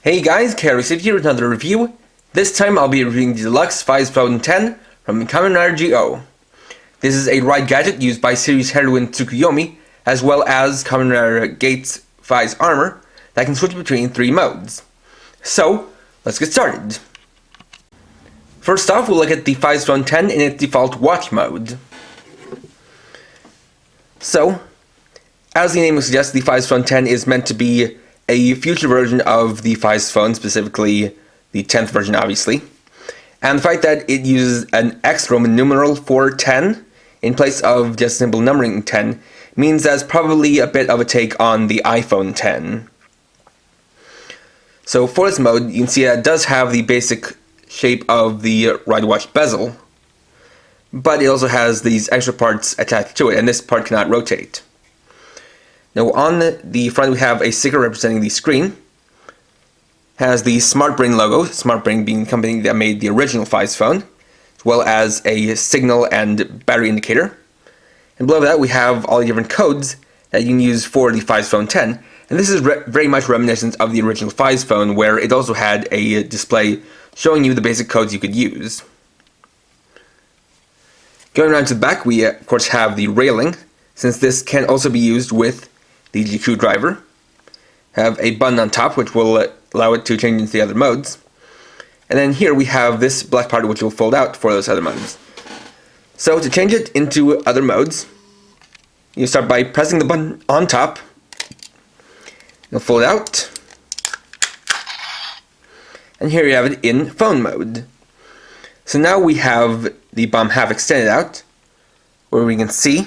Hey guys, Carrie here with another review. This time I'll be reviewing the deluxe Faiz Phone 10 from Kamen Go. This is a ride gadget used by series heroine Tsukuyomi, as well as Kamen Gate's Faiz armor that can switch between 3 modes. So, let's get started. First off, we'll look at the Faiz Phone 10 in its default watch mode. So, as the name suggests, the Faiz Phone 10 is meant to be a future version of the Faiz phone, specifically the 10th version, obviously. And the fact that it uses an X Roman numeral for 10 in place of just simple numbering 10 means that's probably a bit of a take on the iPhone 10. So for this mode, you can see that it does have the basic shape of the ride watch bezel, but it also has these extra parts attached to it, and this part cannot rotate. Now on the front we have a sticker representing the screen. It has the SmartBrain logo, SmartBrain being the company that made the original Faiz phone, as well as a signal and battery indicator. And below that we have all the different codes that you can use for the Faiz Phone 10, and this is very much reminiscent of the original Faiz phone, where it also had a display showing you the basic codes you could use. Going around to the back, we of course have the railing, since this can also be used with the GQ driver. Have a button on top which will allow it to change into the other modes. And then here we have this black part which will fold out for those other modes. So to change it into other modes, you start by pressing the button on top. You'll fold out. And here you have it in phone mode. So now we have the bottom half extended out, where we can see,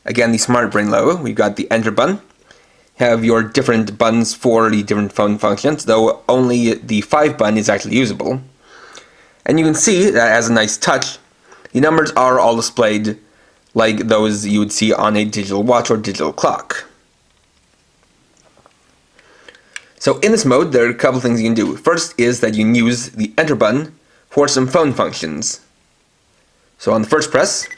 again, the SmartBrain logo. We've got the enter button. Have your different buttons for the different phone functions, though only the 5 button is actually usable. And you can see that as a nice touch, the numbers are all displayed like those you would see on a digital watch or digital clock. So in this mode, there are a couple things you can do. First is that you can use the enter button for some phone functions. So on the first press,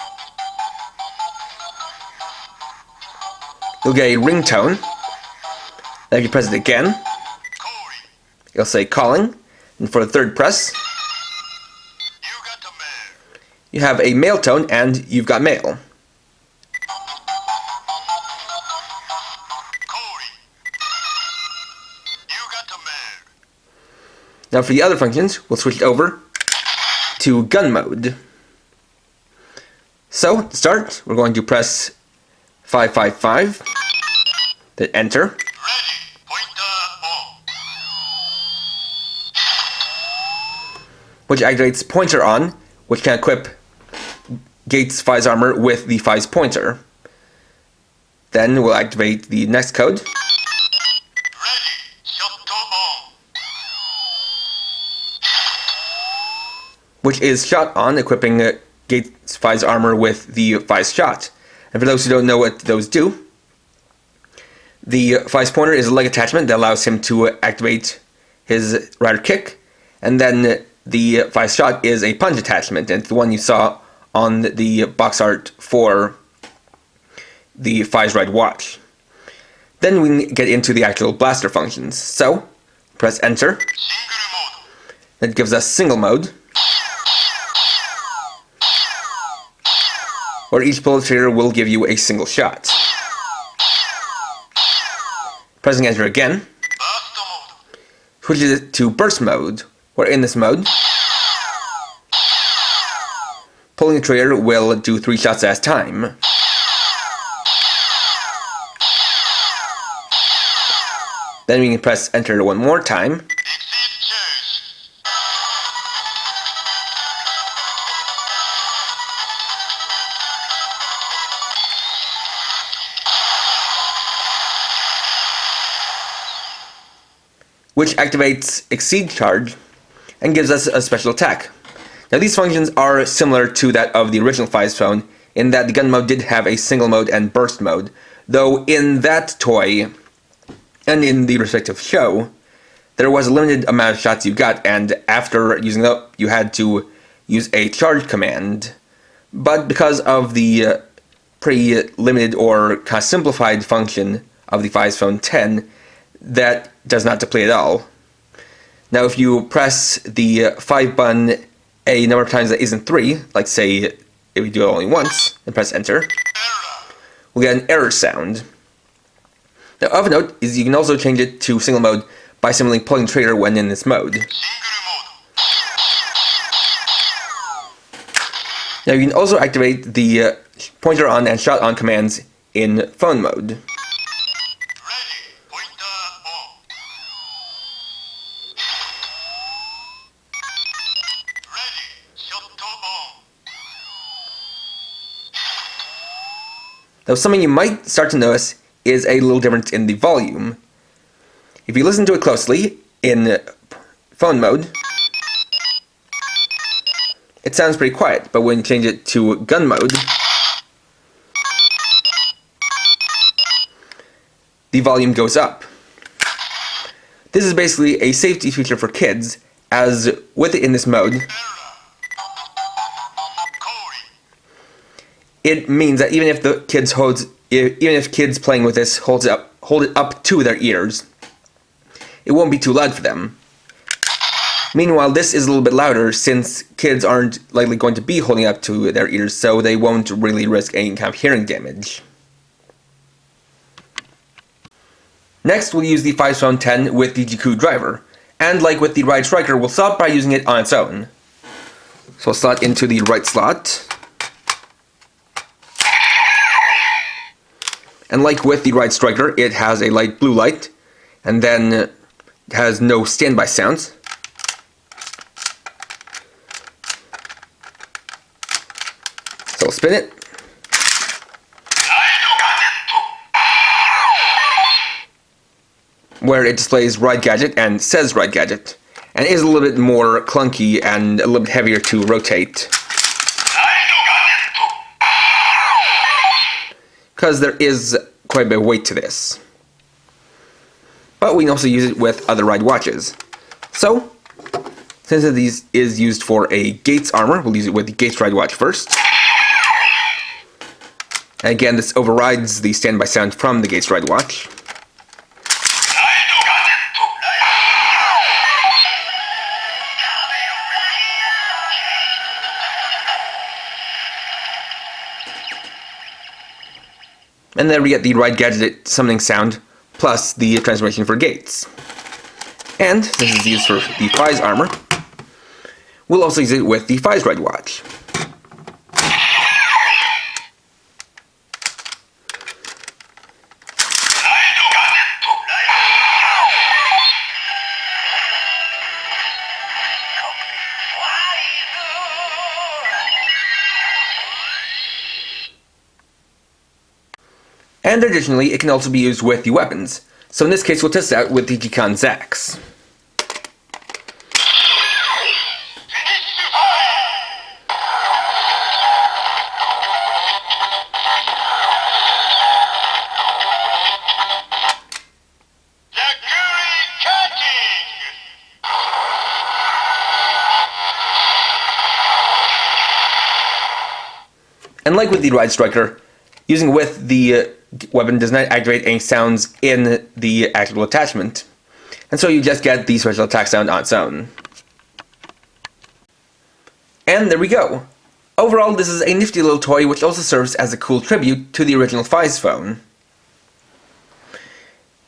you'll get a ringtone. Then if you press it again, it'll say calling. And for the third press, you have a mail tone and you've got mail. Now for the other functions, we'll switch it over to gun mode. So to start, we're going to press 555, then enter. Which activates pointer on, which can equip Gate's Faiz armor with the Faiz pointer. Then we'll activate the next code. Which is shot on, equipping Gate's Faiz armor with the Faiz shot. And for those who don't know what those do, the Faiz pointer is a leg attachment that allows him to activate his rider kick, and then the Faiz shot is a punch attachment, and it's the one you saw on the box art for the Faiz ride watch. Then we can get into the actual blaster functions. So, press enter. That gives us single mode, where each pull trigger will give you a single shot. Pressing enter again switches it to burst mode, where in this mode, pulling the trigger will do 3 shots at a time. Then we can press enter one more time. Which activates Exceed Charge and gives us a special attack. Now these functions are similar to that of the original Faiz phone, in that the gun mode did have a single mode and burst mode, though in that toy, and in the respective show, there was a limited amount of shots you got, and after using them, you had to use a charge command. But because of the pretty limited or kind of simplified function of the Faiz Phone 10, that does not deplete at all. Now if you press the 5 button a number of times that isn't 3, like say if we do it only once, and press enter, we'll get an error sound. Now of note is you can also change it to single mode by simply pulling the trigger when in this mode. Now you can also activate the pointer on and shot on commands in phone mode. Now something you might start to notice is a little difference in the volume. If you listen to it closely in phone mode, it sounds pretty quiet, but when you change it to gun mode, the volume goes up. This is basically a safety feature for kids, as with it in this mode, it means that even if kids playing with this hold it up to their ears, it won't be too loud for them. Meanwhile, this is a little bit louder since kids aren't likely going to be holding up to their ears, so they won't really risk any kind of hearing damage. Next, we'll use the Faiz Phone 10 with the GQ driver, and like with the right striker, we'll start by using it on its own. So we'll slot into the right slot. And like with the right striker, it has a light blue light, and then it has no standby sounds. So we'll spin it. Where it displays Ride Gadget and says Ride Gadget, and it is a little bit more clunky and a little bit heavier to rotate, because there is quite a bit of weight to this. But we can also use it with other ride watches. So, since this is used for a Gates armor, we'll use it with the Gates ride watch first. And again, this overrides the standby sound from the Gates ride watch. And then we get the Ride Gadget summoning sound, plus the transformation for Gates. And, since it's used for the Faiz armor, we'll also use it with the Faiz ride watch. And additionally, it can also be used with the weapons. So in this case, we'll test it out with the Jikan Zax. And like with the Ride Striker, using with the weapon does not activate any sounds in the actual attachment, and so you just get the special attack sound on its own. And there we go! Overall, this is a nifty little toy which also serves as a cool tribute to the original Faiz phone.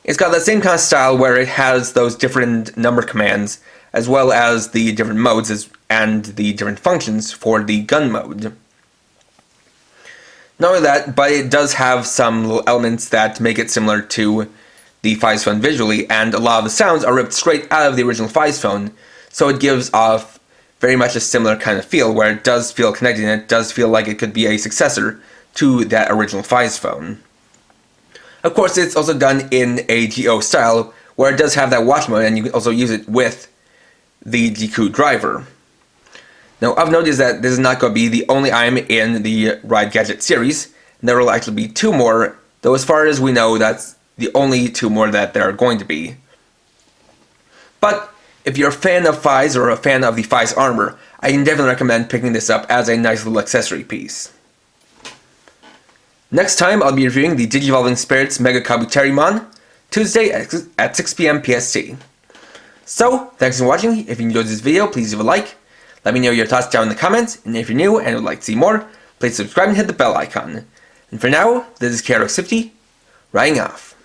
It's got that same kind of style where it has those different number commands, as well as the different modes and the different functions for the gun mode. Not only that, but it does have some little elements that make it similar to the Faiz phone visually, and a lot of the sounds are ripped straight out of the original Faiz phone, so it gives off very much a similar kind of feel, where it does feel connected and it does feel like it could be a successor to that original Faiz phone. Of course, it's also done in a GO style, where it does have that watch mode, and you can also use it with the GQ driver. Now, of note is that this is not going to be the only item in the Ride Gadget series. There will actually be 2 more, though as far as we know, that's the only 2 more that there are going to be. But, if you're a fan of Faiz or a fan of the Faiz armor, I can definitely recommend picking this up as a nice little accessory piece. Next time, I'll be reviewing the Digivolving Spirits Mega Kabuterimon, Tuesday at 6 PM PST. So, thanks for watching. If you enjoyed this video, please leave a like. Let me know your thoughts down in the comments, and if you're new and would like to see more, please subscribe and hit the bell icon. And for now, this is KRX50, writing off.